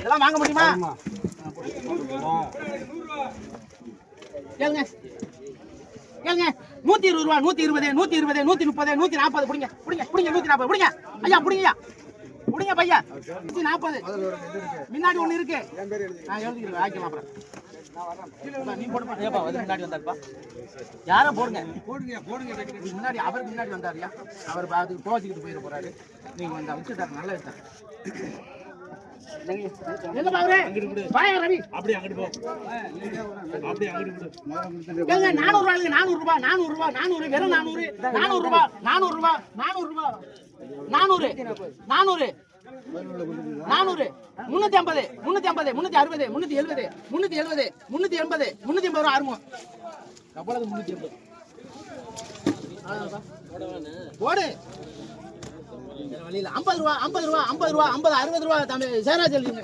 இதெல்லாம் வாங்க முடியுமா? கேளுங்க கேளுங்க. 120 ரூபா, 120, 120, 130, 140. புடிங்க புடிங்க புடிங்க. 140 புடிங்க ஐயா, புடிங்கய்யா, புடிங்க பையா. 140 முன்னாடி ஒண்ணு இருக்கு. நான் எழுதிக்கிறேன், ஆக்கலாம் அப்புறம். நீ போடுப்பா. ஏப்பா வந்து முன்னாடி வந்தாருப்பா. யாரோ போடுங்க போடுங்க. முன்னாடி அவருக்கு முன்னாடி வந்தாருயா. அவர் அதுக்கு போச்சுக்கிட்டு போயிட போறாரு. நீங்க வந்தா வச்சுட்டாரு, நல்லா வச்சாரு. எங்க பாவரே பாயா ரவி அப்படியே அங்கிட்டு போ. அப்படியே அங்கிட்டு விடு. கேளுங்க. 400 ரூபாய், 400 ரூபாய், 400 ரூபாய், 400 வெறும் 400, 400 ரூபாய், 400 ரூபாய், 400 ரூபாய், 400, 400, 400, 350, 350, 360, 370, 370, 380, 380 ரூபாய் ஆறுமோ. எவ்வளவு 380? போடு. வழியில 50 ரூபா, 50 ரூபா, 50 ரூபா, 50, 60 ரூபா. தம்பி சேராஜ் எழுதிங்க.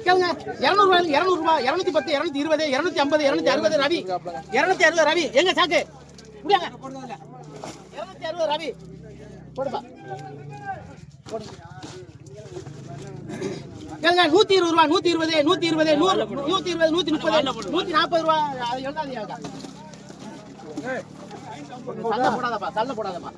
கேளுங்க. 200 ரூபாய், 200 ரூபாய், 210, 220, 250, 260 ரவி, 260 ரவி. எங்க சாக்கு புடிங்க. 260 ரவி போடுப்பா. கேளுங்க. 120 ரூபாய், 120, 120, 100, 120, 130, 140 ரூபாய். அது எழுதாதீங்க. சல்ல போடாதப்பா, சல்ல போடாதப்பா.